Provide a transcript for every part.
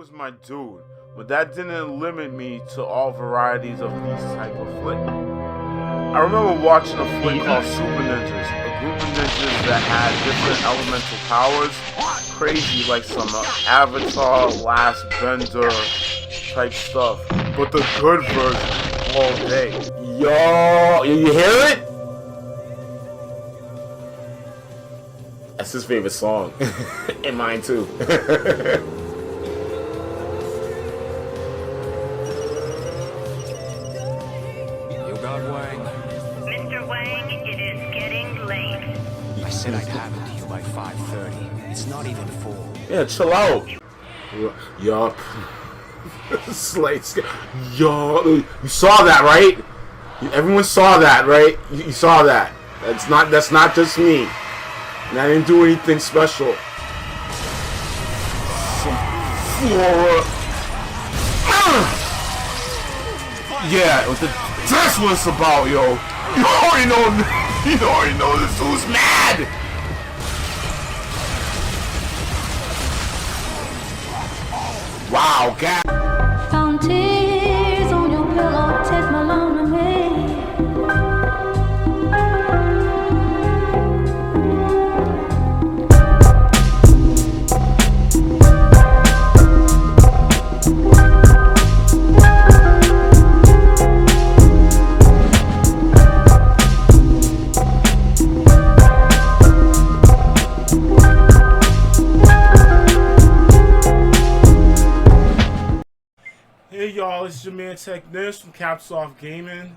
was my dude, but that didn't limit me to all varieties of these type of flick. I remember watching a flick called Super Ninjas, a group of ninjas that had different elemental powers, crazy like some Avatar, Last Bender type stuff, but the good version all day. Yo, you hear it? That's his favorite song. And mine too. Mr. Wang, it is getting late. I said I'd have it to you by 5:30. It's not even 4. Yeah, chill out. Yup. Yo, you saw that, right? Everyone saw that, right? You saw that. That's not just me. And I didn't do anything special. Yeah, that's what it's about, yo. You already know this dude's mad. Wow, God. Found tears on your pillow, take my long away. Hey y'all, it's your man Tech Nurse from CappsOffGaming,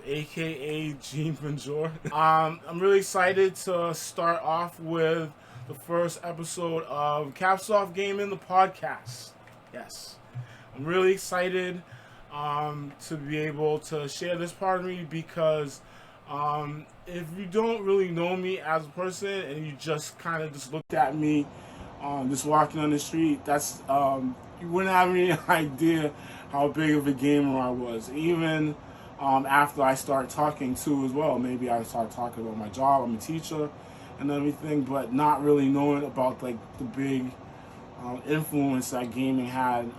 aka Gene Bonjour. I'm really excited to start off with the first episode of CappsOffGaming, the podcast. Yes, I'm really excited to be able to share this part of me because if you don't really know me as a person and you just kind of just looked at me just walking on the street, that's you wouldn't have any idea how big of a gamer I was. Even after I start talking too as well. Maybe I start talking about my job, I'm a teacher and everything, but not really knowing about like the big influence that gaming had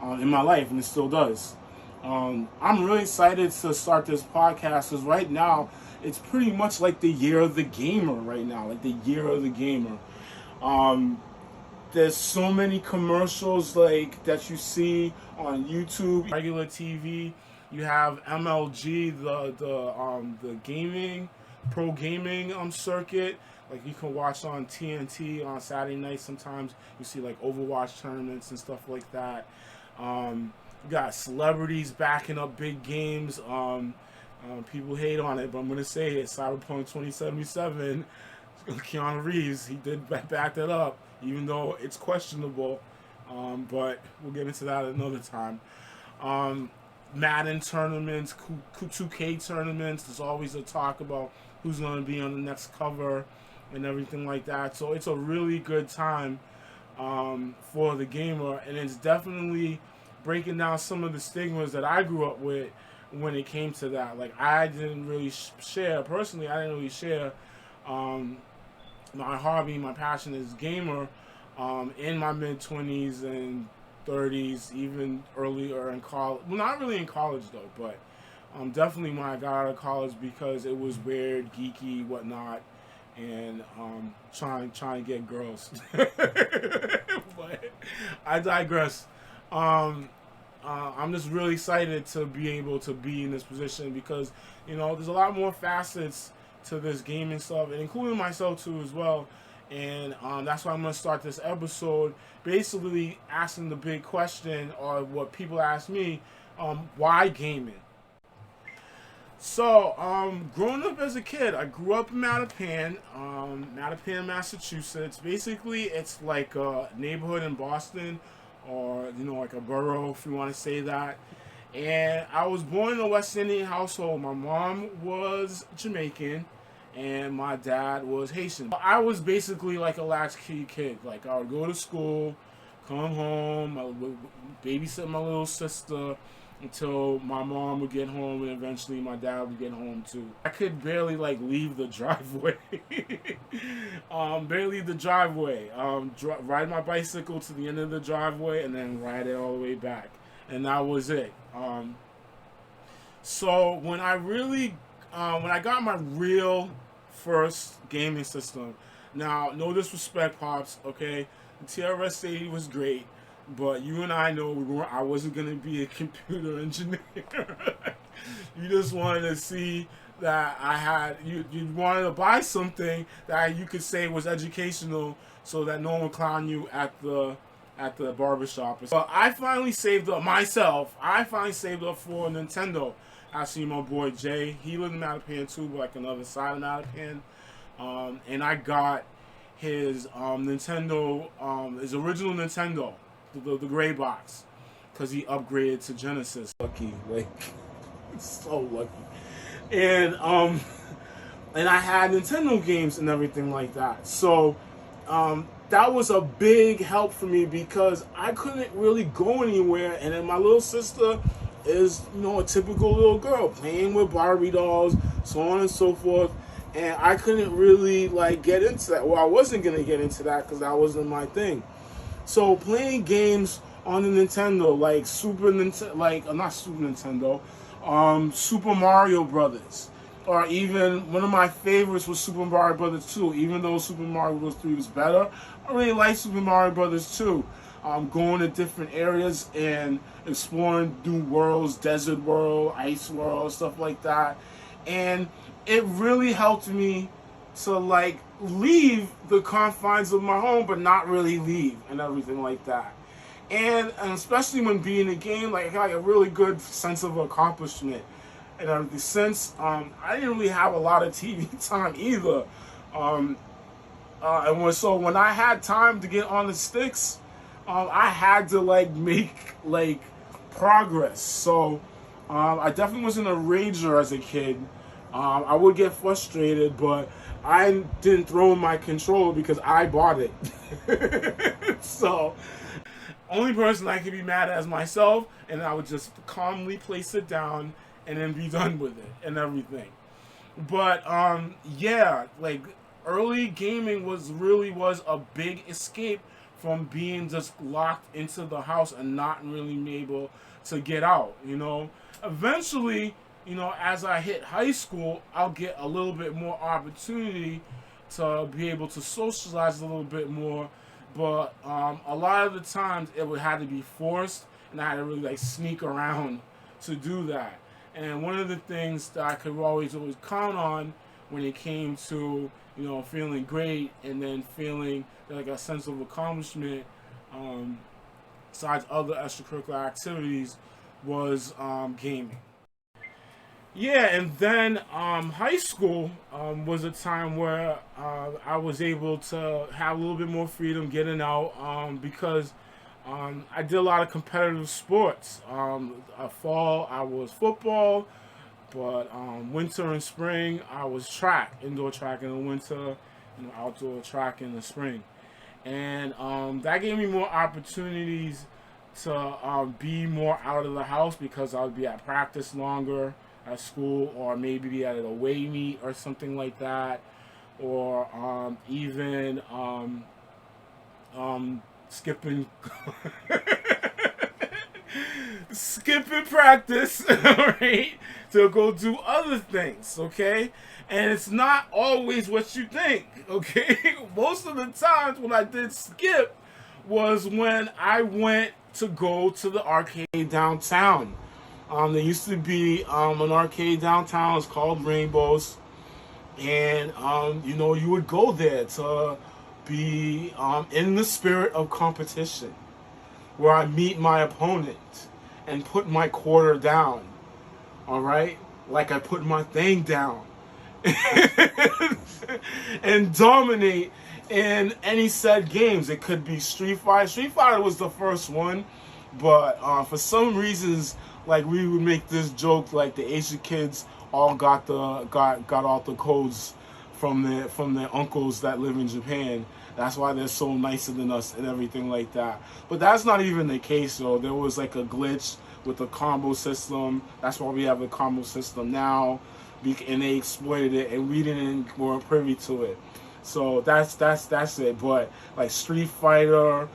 in my life, and it still does. I'm really excited to start this podcast because right now it's pretty much like the year of the gamer right now, like the year of the gamer. There's so many commercials like that you see on YouTube, regular TV. You have MLG, the gaming, pro gaming circuit. Like you can watch on TNT on Saturday night. Sometimes you see like Overwatch tournaments and stuff like that. You got celebrities backing up big games. People hate on it, but I'm gonna say it. Cyberpunk 2077. Keanu Reeves, he did back that up, even though it's questionable, but we'll get into that another time. Madden tournaments, 2K tournaments, there's always a talk about who's going to be on the next cover and everything like that, so it's a really good time for the gamer, and it's definitely breaking down some of the stigmas that I grew up with when it came to that. Like, I didn't really share, personally, I didn't really share my hobby, my passion as a gamer in my mid-20s and 30s, even earlier in college. Well, not really in college though, but definitely when I got out of college because it was weird, geeky, whatnot, and trying to get girls. But I digress. I'm just really excited to be able to be in this position because, you know, there's a lot more facets to this gaming stuff, and including myself too as well, and that's why I'm going to start this episode basically asking the big question, or what people ask me, why gaming? So growing up as a kid, I grew up in Mattapan, Massachusetts. Basically it's like a neighborhood in Boston, or you know, like a borough if you want to say that. And I was born in a West Indian household. My mom was Jamaican and my dad was Haitian. I was basically like a latchkey kid. Like, I would go to school, come home, I would babysit my little sister, until my mom would get home, and eventually my dad would get home too. I could barely like leave the driveway. Barely leave the driveway. Ride my bicycle to the end of the driveway and then ride it all the way back, and that was it. So when I got my real first gaming system, now no disrespect, Pops, okay, the TRS-80 was great. But you and I know I wasn't going to be a computer engineer. You just wanted to see that I had, you wanted to buy something that you could say was educational so that no one would clown you at the barbershop. But I finally saved up myself. I finally saved up for a Nintendo. I see my boy Jay. He lived in Mattapan too, but like another side of Mattapan. And I got his Nintendo, his original Nintendo. The gray box, because he upgraded to Genesis. Lucky, like so lucky. And I had Nintendo games and everything like that. So that was a big help for me because I couldn't really go anywhere. And then my little sister is, a typical little girl playing with Barbie dolls, so on and so forth. And I couldn't really like get into that. Well, I wasn't gonna get into that because that wasn't my thing. So playing games on the Nintendo, like not Super Nintendo, Super Mario Brothers, or even one of my favorites was Super Mario Brothers 2. Even though Super Mario Bros. 3 was better, I really like Super Mario Brothers 2. Going to different areas and exploring new worlds, desert world, ice world, stuff like that, and it really helped me to like leave the confines of my home, but not really leave and everything like that. And especially when being in a game, like I got a really good sense of accomplishment and everything. Since I didn't really have a lot of TV time either, so when I had time to get on the sticks, I had to like make like progress. So I definitely wasn't a rager as a kid. I would get frustrated, but I didn't throw in my controller because I bought it. So, only person I could be mad at is myself, and I would just calmly place it down and then be done with it and everything. But, yeah, like, early gaming was a big escape from being just locked into the house and not really able to get out, Eventually, as I hit high school, I'll get a little bit more opportunity to be able to socialize a little bit more. But a lot of the times it would have to be forced, and I had to really like sneak around to do that. And one of the things that I could always count on when it came to feeling great and then feeling like a sense of accomplishment, besides other extracurricular activities, was gaming. Yeah, and then high school was a time where I was able to have a little bit more freedom getting out because I did a lot of competitive sports. Fall, I was football, but winter and spring, I was track, indoor track in the winter, outdoor track in the spring. And that gave me more opportunities to be more out of the house because I would be at practice longer at school, or maybe be at an away meet or something like that, or even skipping practice, right, to go do other things, okay? And it's not always what you think, okay? Most of the times when I did skip was when I went to go to the arcade downtown. There used to be an arcade downtown. It's called Rainbows, and you would go there to be in the spirit of competition, where I meet my opponent and put my quarter down. All right, like I put my thing down, and dominate in any set games. It could be Street Fighter. Street Fighter was the first one, but for some reasons, like we would make this joke, like the Asian kids all got all the codes from their uncles that live in Japan. That's why they're so nicer than us and everything like that. But that's not even the case, though. There was like a glitch with the combo system. That's why we have the combo system now, and they exploited it, and we weren't privy to it. So that's it. But like Street Fighter,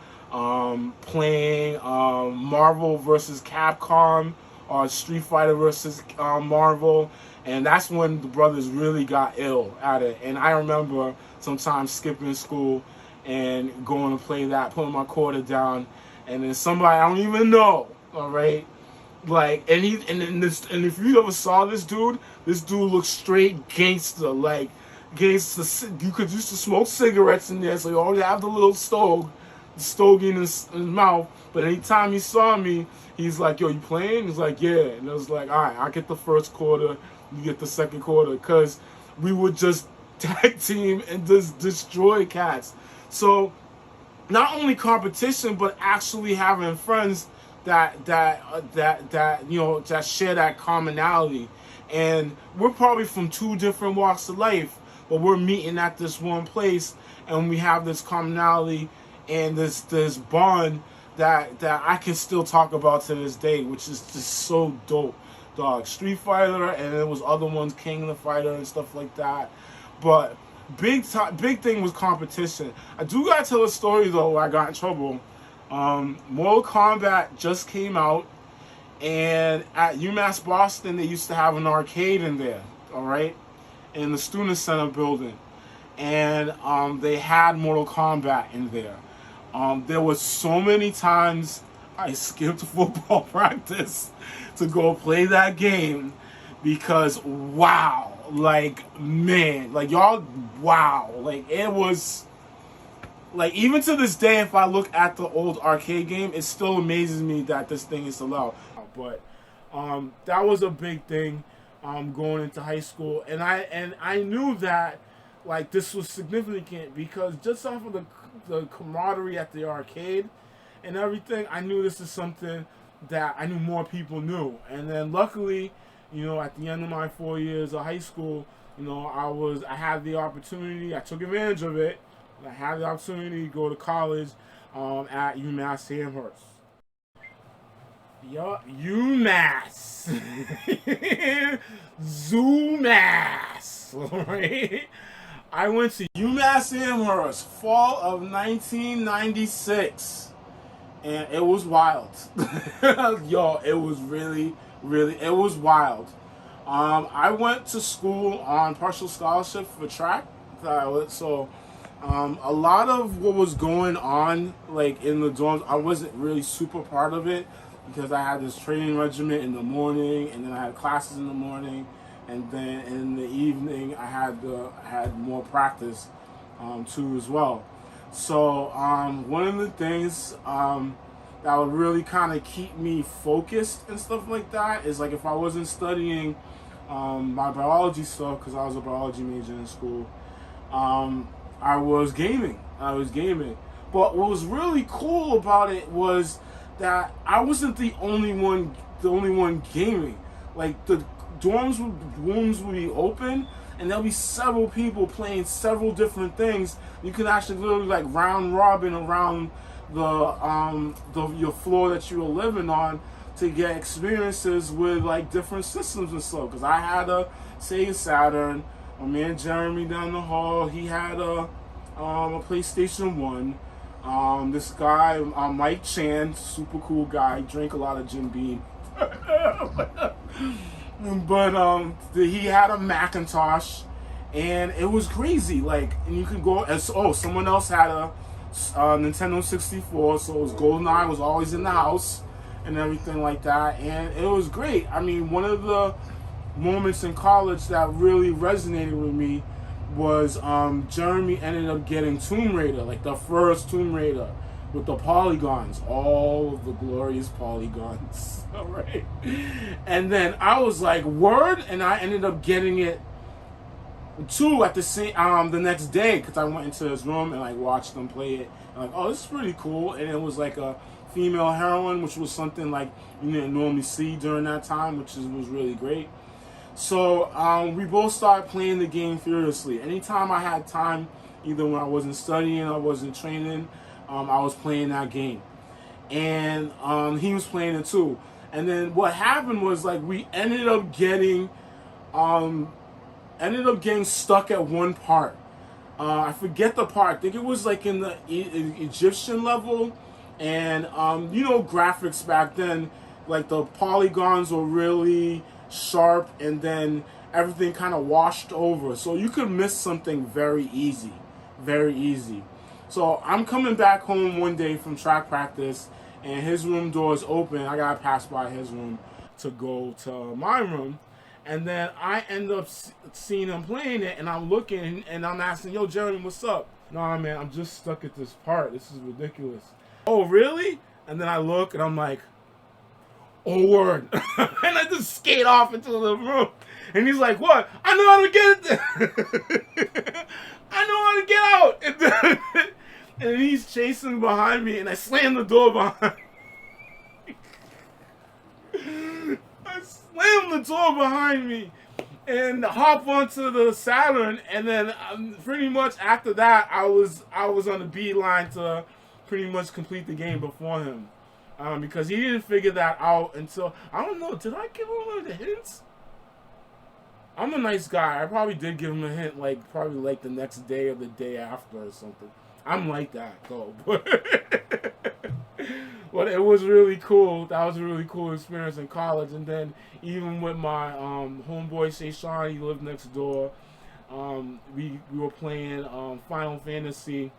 playing Marvel versus Capcom, or Street Fighter versus Marvel, and that's when the brothers really got ill at it. And I remember sometimes skipping school and going to play that, putting my quarter down, and then somebody I don't even know, all right, like, and if you ever saw this dude looks straight gangster, like gangster. You could used to smoke cigarettes in there, so you always have the little stogie in his mouth. But anytime he saw me, he's like, "Yo, you playing?" He's like, "Yeah," and I was like, "All right, I get the first quarter, you get the second quarter," because we would just tag team and just destroy cats. So not only competition, but actually having friends that share that commonality. And we're probably from two different walks of life, but we're meeting at this one place, and we have this commonality and this bond that I can still talk about to this day, which is just so dope, dog. Street Fighter, and there was other ones, King of the Fighter and stuff like that. But big thing was competition. I do gotta tell a story though where I got in trouble. Mortal Kombat just came out, and at UMass Boston they used to have an arcade in there, all right, in the Student Center building, and they had Mortal Kombat in there. There was so many times I skipped football practice to go play that game because wow, like, man, like, y'all, wow, like, it was, like, even to this day, if I look at the old arcade game, it still amazes me that this thing is still out. But that was a big thing going into high school, and I knew that, like, this was significant because just off of the camaraderie at the arcade and everything, I knew this is something that I knew more people knew. And then luckily, you know, at the end of my 4 years of high school, you know, I had the opportunity, I took advantage of it. I had the opportunity to go to college at UMass Amherst. Yup, UMass. Zoomass. Alright? I went to UMass Amherst, fall of 1996. And it was wild. Yo, it was really, it was wild. I went to school on partial scholarship for track. So a lot of what was going on, like, in the dorms, I wasn't really super part of it because I had this training regimen in the morning, and then I had classes in the morning, and then in the evening I had more practice too as well. So one of the things that would really kind of keep me focused and stuff like that is, like, if I wasn't studying my biology stuff, because I was a biology major in school, I was gaming. But what was really cool about it was that I wasn't the only one gaming. Like, the rooms would be open, and there'll be several people playing several different things. You can actually literally, like, round robin around your floor that you were living on to get experiences with, like, different systems and stuff. Because I had a Sega Saturn. My man Jeremy down the hall, he had a PlayStation 1. This guy, Mike Chan, super cool guy, drank a lot of Jim Beam. But he had a Macintosh, and it was crazy. Like, and you could go as someone else had a Nintendo 64, so it was GoldenEye was always in the house and everything like that, and it was great. I mean, one of the moments in college that really resonated with me was Jeremy ended up getting Tomb Raider, like the first Tomb Raider with the polygons, all of the glorious polygons. All right, and then I was like, word, and I ended up getting it too at the same the next day, because I went into his room and, like, watched them play it. I'm like, oh, this is pretty cool. And it was like a female heroine, which was something like you didn't normally see during that time, which was really great. So we both started playing the game furiously. Anytime I had time, either when I wasn't studying or I wasn't training, I was playing that game. And he was playing it too. And then what happened was like we ended up getting stuck at one part. I forget the part. I think it was like in the Egyptian level, and graphics back then, like the polygons were really sharp, and then everything kind of washed over, so you could miss something very easy, very easy. So I'm coming back home one day from track practice, and his room door is open. I gotta pass by his room to go to my room. And then I end up seeing him playing it, and I'm looking, and I'm asking, yo, Jeremy, what's up? Nah, man, I'm just stuck at this part. This is ridiculous. Oh, really? And then I look, and I'm like, oh, word. And I just skate off into the room. And he's like, what? I know how to get it there. I know how to get out. And he's chasing behind me, and I slam the door behind me. I slam the door behind me and hop onto the Saturn, and then pretty much after that, I was on the beeline to pretty much complete the game before him, because he didn't figure that out until, I don't know, did I give him one of the hints? I'm a nice guy. I probably did give him a hint, probably the next day or the day after or something. I'm like that though, but it was really cool. That was a really cool experience in college. And then even with my homeboy Sean, he lived next door. We were playing Final Fantasy.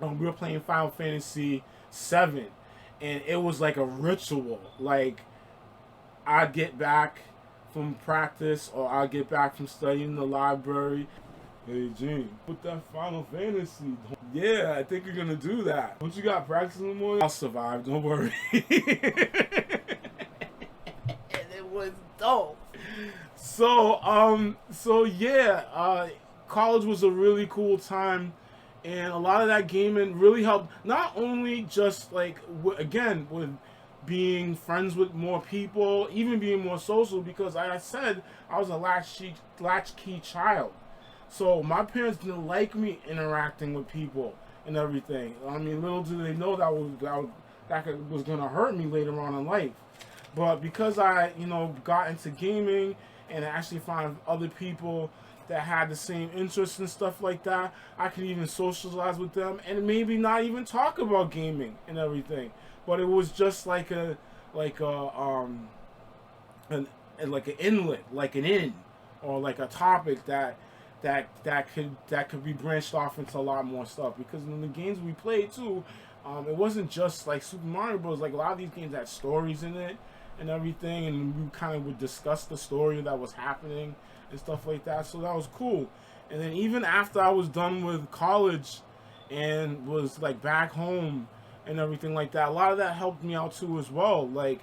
We were playing Final Fantasy 7, and it was like a ritual. Like, I'd get back from practice, or I'd get back from studying in the library. Hey, Gene, put that Final Fantasy. Yeah, I think you're gonna do that. Once you got practice in the morning, I'll survive, don't worry. And it was dope. So yeah, college was a really cool time, and a lot of that gaming really helped, not only just like, again, with being friends with more people, even being more social, because like I said, I was a latchkey child. So my parents didn't like me interacting with people and everything. I mean, little did they know that was going to hurt me later on in life. But because I, got into gaming and actually found other people that had the same interests and stuff like that, I could even socialize with them and maybe not even talk about gaming and everything. But it was just like an inlet, like an in, or like a topic that could be branched off into a lot more stuff. Because in the games we played too, it wasn't just like Super Mario Bros. Like, a lot of these games had stories in it and everything, and we kind of would discuss the story that was happening and stuff like that. So that was cool. And then even after I was done with college and was like back home and everything like that, a lot of that helped me out too as well. Like,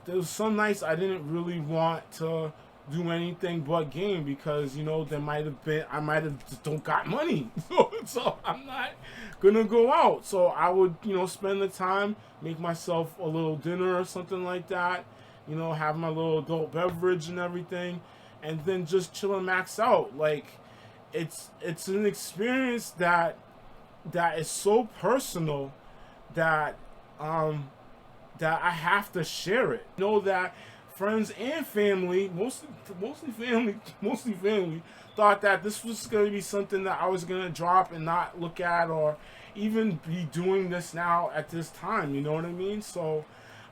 there was some nights I didn't really want to do anything but game, because I might have just don't got money, so I'm not gonna go out. So I would spend the time, make myself a little dinner or something like that, have my little adult beverage and everything, and then just chill and max out. Like, it's an experience that is so personal that I have to share it. That friends and family, mostly family, thought that this was going to be something that I was going to drop and not look at, or even be doing this now at this time, you know what I mean? So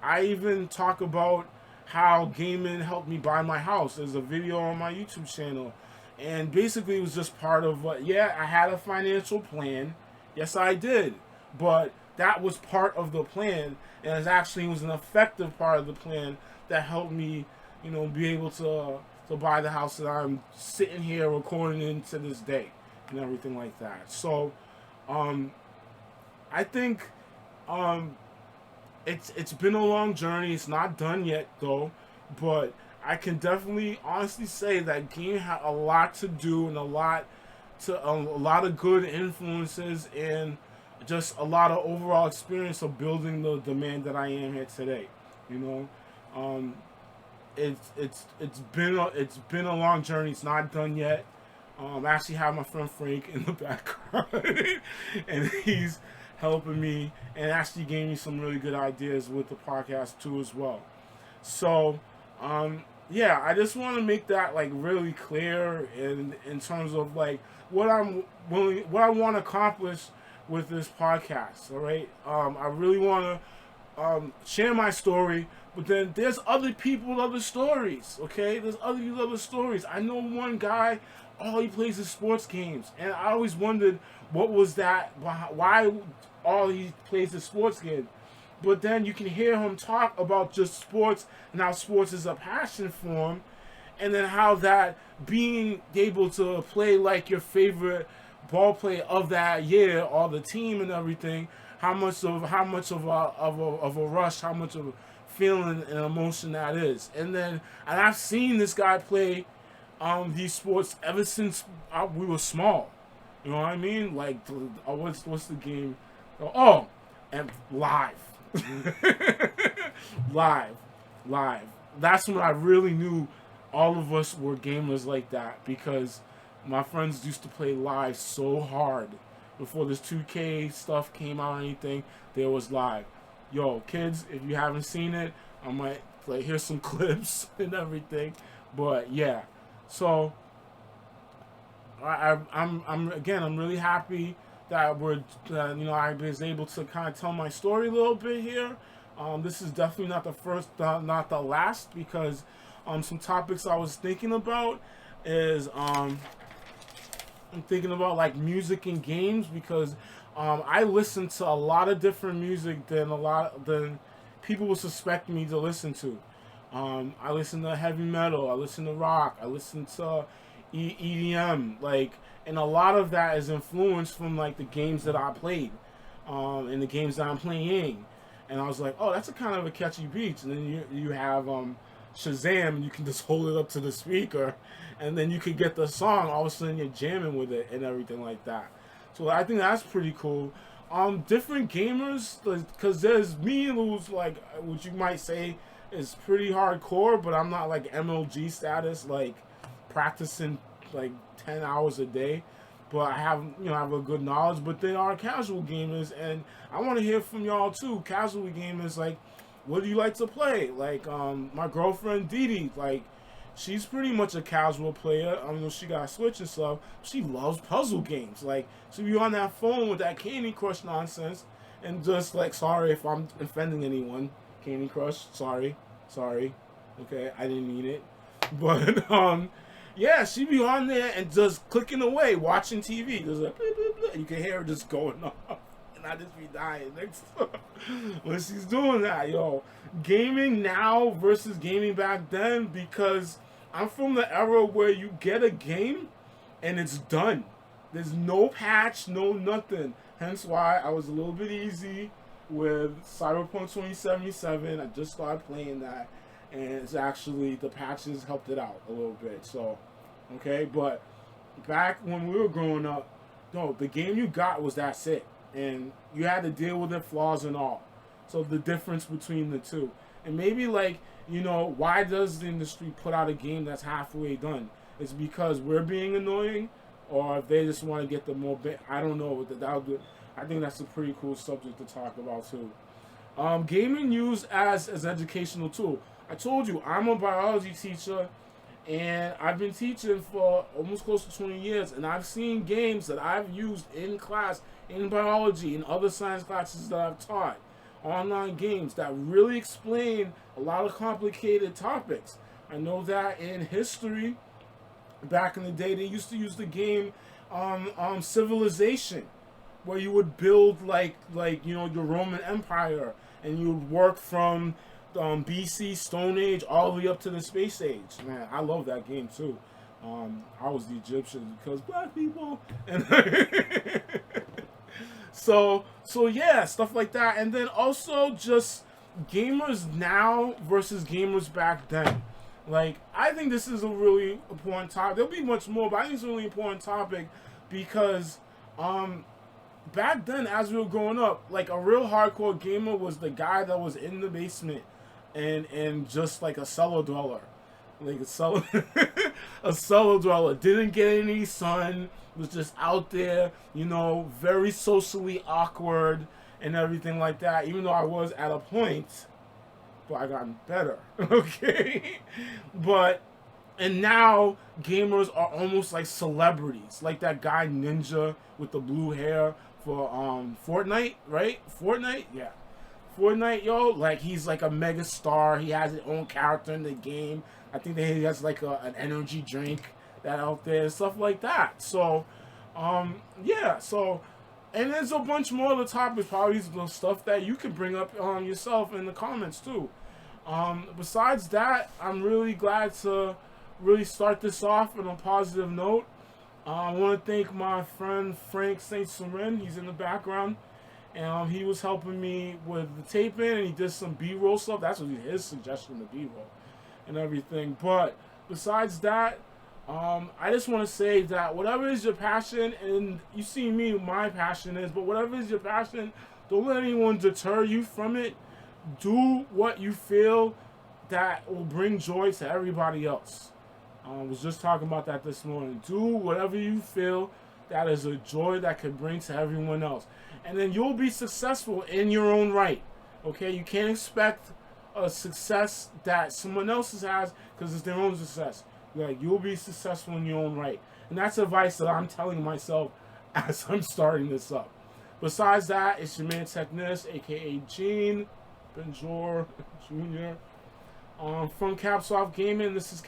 I even talk about how gaming helped me buy my house. There's a video on my YouTube channel, and basically it was just part of what, I had a financial plan. Yes, I did, but that was part of the plan, and it was an effective part of the plan that helped me, be able to buy the house that I'm sitting here recording in to this day and everything like that. So, I think, it's been a long journey. It's not done yet though, but I can definitely honestly say that gaming had a lot to do, and a lot of good influences, and just a lot of overall experience of building the man that I am here today. It's been a long journey. It's not done yet. I actually have my friend Frank in the background, and he's helping me, and actually gave me some really good ideas with the podcast too as well. So, yeah, I just want to make that like really clear in terms of like what what I want to accomplish with this podcast. All right, I really want to share my story, but then there's other people, other stories. Okay, there's other stories. I know one guy, all he plays is sports games, and I always wondered what was that, why all he plays is sports games. But then you can hear him talk about just sports and how sports is a passion for him, and then how that being able to play like your favorite ball player of that year or the team and everything, how much of a rush, how much of a feeling and emotion that is. And I've seen this guy play these sports ever since we were small. You know what I mean? Like what's the game? Oh, and live. live. That's when I really knew all of us were gamers like that, because my friends used to play live so hard. Before this 2K stuff came out or anything, there was live. Yo, kids, if you haven't seen it, I might like here's some clips and everything. But yeah, so I'm really happy that I was able to kind of tell my story a little bit here. This is definitely not the first, not the last, because some topics I was thinking about is I'm thinking about like music and games, because I listen to a lot of different music than people would suspect me to listen to. I listen to heavy metal, I listen to rock, I listen to EDM, like, and a lot of that is influenced from like the games that I played, and the games that I'm playing. And I was like, oh, that's a kind of a catchy beat. And then you have Shazam, and you can just hold it up to the speaker, and then you can get the song. All of a sudden, you're jamming with it and everything like that. So I think that's pretty cool. Different gamers, because there's me who's like, what you might say is pretty hardcore, but I'm not like MLG status, like practicing like 10 hours a day. But I have a good knowledge. But they are casual gamers, and I want to hear from y'all too. Casual gamers, like, what do you like to play? Like, my girlfriend Dee, like, she's pretty much a casual player. I mean, she got a Switch and stuff. She loves puzzle games. Like, she be on that phone with that Candy Crush nonsense, and just like, sorry if I'm offending anyone, Candy Crush, sorry, okay, I didn't mean it, but yeah, she be on there and just clicking away, watching TV. Just like, blah, blah, blah. You can hear her just going off. And I just be dying next when she's doing that, yo. Gaming now versus gaming back then, because I'm from the era where you get a game and it's done. There's no patch, no nothing. Hence why I was a little bit easy with Cyberpunk 2077. I just started playing that, and it's actually, the patches helped it out a little bit. So, okay, but back when we were growing up, no, the game you got was that's it, and you had to deal with the flaws and all. So the difference between the two, and maybe like, why does the industry put out a game that's halfway done? It's because we're being annoying, or if they just want to get the more. I don't know. I think that's a pretty cool subject to talk about too. Gaming used as educational tool. I told you, I'm a biology teacher, and I've been teaching for almost close to 20 years, and I've seen games that I've used in class, in biology, in other science classes that I've taught, online games that really explain a lot of complicated topics. I know that in history, back in the day, they used to use the game Civilization, where you would build like your Roman Empire, and you would work from BC, Stone Age, all the way up to the Space Age. Man, I love that game too. I was the Egyptian because black people, and so yeah, stuff like that. And then also just gamers now versus gamers back then. Like, I think this is a really important topic. There'll be much more, but I think it's a really important topic because back then, as we were growing up, like, a real hardcore gamer was the guy that was in the basement and just like a cellar dweller. Like a cellar dweller. Didn't get any sun, was just out there, very socially awkward and everything like that. Even though I was at a point but I gotten better. Okay, but and now gamers are almost like celebrities, like that guy Ninja with the blue hair for Fortnite, right? Fortnite, yeah. Fortnite, yo, like he's like a mega star. He has his own character in the game. I think that he has like an energy drink that out there, stuff like that. So, yeah. So, and there's a bunch more of the topics, probably the stuff that you can bring up yourself in the comments too. Besides that, I'm really glad to really start this off on a positive note. I want to thank my friend Frank St. Serin. He's in the background. And he was helping me with the taping, and he did some B-roll stuff. That's what his suggestion, the B-roll and everything. But besides that, I just want to say that whatever is your passion, and you see me, my passion is, but whatever is your passion, don't let anyone deter you from it. Do what you feel that will bring joy to everybody else. I was just talking about that this morning. Do whatever you feel that is a joy that can bring to everyone else. And then you'll be successful in your own right. Okay? You can't expect a success that someone else has because it's their own success. Like, you'll be successful in your own right. And that's advice that I'm telling myself as I'm starting this up. Besides that, it's your man Technist, aka Gene Benjor Jr. From CappsOffGaming. This is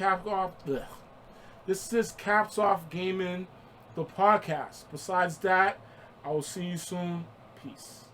CappsOffGaming, the podcast. Besides that, I will see you soon. Peace.